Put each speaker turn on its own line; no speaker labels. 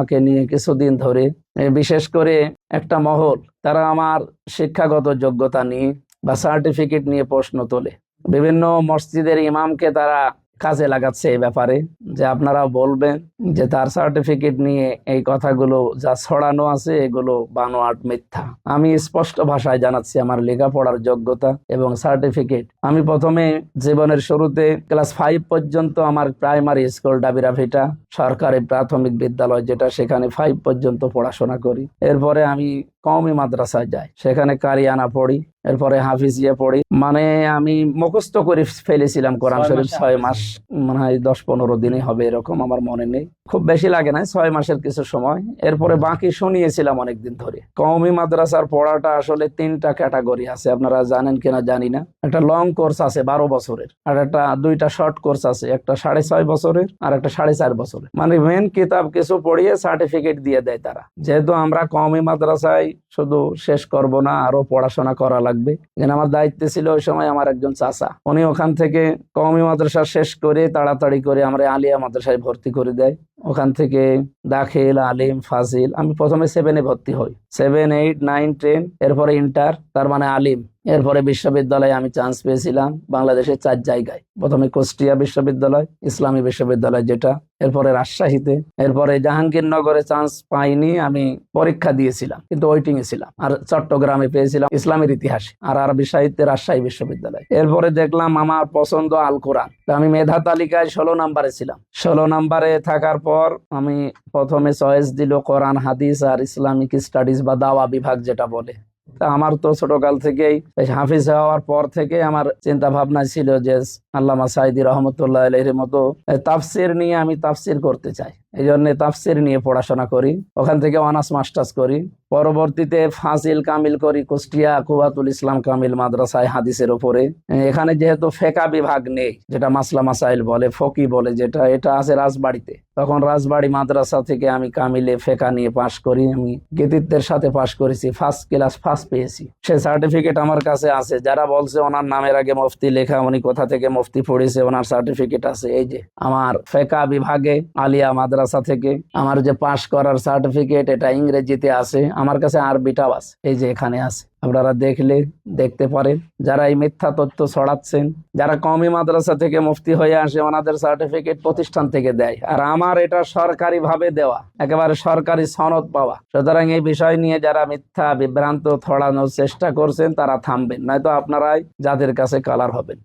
আমাকে নিয়ে কিছুদিন ধরে বিশেষ করে একটা মহল, তারা আমার শিক্ষাগত যোগ্যতা নিয়ে বা সার্টিফিকেট নিয়ে প্রশ্ন তোলে। বিভিন্ন মসজিদের ইমামকে তারা কাজে লাগাচ্ছে এই ব্যাপারে, যে আপনারা বলবেন যে তার সার্টিফিকেট নিয়ে এই কথাগুলো যা ছড়ানো আছে এগুলো বানোয়াট, মিথ্যা। আমি স্পষ্ট ভাষায় জানাচ্ছি আমার লেখাপড়ার যোগ্যতা এবং সার্টিফিকেট। আমি প্রথমে জীবনের শুরুতে ক্লাস 5 পর্যন্ত আমার প্রাইমারি স্কুল ডাবিরাভিটা সরকারি প্রাথমিক বিদ্যালয়, যেটা সেখানে 5 পর্যন্ত পড়াশোনা করি। এরপরে আমি কওমি মাদ্রাসায় যাই, সেখানে কারিয়ানা পড়ি। এরপরে হাফিজিয়া পড়ি, মানে আমি মুখস্থ করে ফেলেছিলাম কোরআন শরীফ 6 মাস, মনে হয় 10-15 দিনই হবে এরকম, আমার মনে নেই, খুব বেশি লাগে না, 6 মাসের কিছু সময়। এরপরে বাকি শুনিয়েছিলাম অনেকদিন ধরে। কওমি মাদ্রাসার পড়াটা আসলে 3টা ক্যাটাগরি আছে, আপনারা জানেন কিনা জানি না। একটা লং কোর্স আছে 12 বছরের, আর একটা 2টা শর্ট কোর্স আছে, একটা 6.5 বছরের আর একটা 4.5 বছরের। মানে মেন কিতাব কিছু পড়িয়ে সার্টিফিকেট দিয়ে দেয় তারা। যেহেতু আমরা কওমি মাদ্রাসায় শুধু শেষ করব না, আরো পড়াশোনা করা লাগবে। আমার দায়িত্বে ছিল ওই সময় আমার একজন চাচা, উনি ওখান থেকে কওমি মাদ্রাসা শেষ করে তাড়াতাড়ি করে আমরা আলিয়া মাদ্রাসায় ভর্তি করে দেয়। ওখান থেকে দাখিল, আলিম, ফাজিল। আমি প্রথমে 7-এ ভর্তি হই, 7, 8, 9, 10, এরপরে ইন্টার, তার মানে আলিম। এরপরে বিশ্ববিদ্যালয়ে আমি চান্স পেয়েছিলাম বাংলাদেশের 4 জায়গায়। প্রথমে কুষ্টিয়া বিশ্ববিদ্যালয়, ইসলামী বিশ্ববিদ্যালয় যেটা, এরপরে রাজশাহীতে, এরপরে জাহাঙ্গীরনগরে চান্স পাইনি, আমি পরীক্ষা দিয়েছিলাম কিন্তু ওয়েটিং এ ছিলাম। আর চট্টগ্রামে পেয়েছিলাম ইসলামের ইতিহাসে আর আরবি সাহিত্যে রাজশাহী বিশ্ববিদ্যালয়। এরপরে দেখলাম আমার পছন্দ আল কোরআন, আমি মেধা তালিকায় 16 নম্বরে ছিলাম। 16 নম্বরে থাকার পর আমি প্রথমে চয়েস দিল কোরআন, হাদিস আর ইসলামিক স্টাডিজ বা দাওয়া বিভাগ যেটা বলে। তা আমার তো ছোটকাল থেকেই হাফিজ হওয়ার পর থেকে আমার চিন্তা ভাবনা ছিল যে আল্লামা সাঈদী রহমতুল্লাহ আলাইহির মতো তাফসির নিয়ে আমি তাফসির করতে চাই। এই জন্য তাফসির নিয়ে পড়াশোনা করি, ওখান থেকে অনার্স মাস্টার্স করি। পরবর্তীতে ফাজিল কামিল করি কুষ্টিয়া কুওয়াতুল ইসলাম কামিল মাদ্রাসায় হাদিসের উপরে। এখানে যেহেতু ফেকা বিভাগ নেই, যেটা মাসলা মাসাইল বলে, ফকি বলে যেটা, এটা আছে রাজবাড়িতে। তখন রাজবাড়ি মাদ্রাসা থেকে আমি কামিলে ফেকা নিয়ে পাশ করি। আমি কৃতিত্বের সাথে পাশ করেছি, ফার্স্ট ক্লাস ফার্স্ট পেয়েছি। সে সার্টিফিকেট আমার কাছে আছে। যারা বলছে ওনার নামের আগে মুফতি লেখা, উনি কোথা থেকে মুফতি পড়েছে, ওনার সার্টিফিকেট আছে। এই যে আমার ফেকা বিভাগে আলিয়া মাদ্রাসা থেকে আমার যে পাশ করার সার্টিফিকেট, এটা ইংরেজিতে আছে, আমার কাছে আরবিটাও আছে, এই যে এখানে আছে, আপনারা দেখলে দেখতে পারেন। যারা এই মিথ্যা তথ্য ছড়াচ্ছেন, যারা কওমি মাদ্রাসা থেকে মুফতি হয়ে আসে, ওনাদের সার্টিফিকেট প্রতিষ্ঠান থেকে দেয়, আর আমার এটা সরকারি ভাবে দেওয়া, একেবারে সরকারি সনদ পাওয়া। সুতরাং এই বিষয় নিয়ে যারা মিথ্যা বিভ্রান্ত ছড়ানোর চেষ্টা করছেন তারা থামবেন, নয়তো আপনারাই যাদের কাছে কালার হবেন।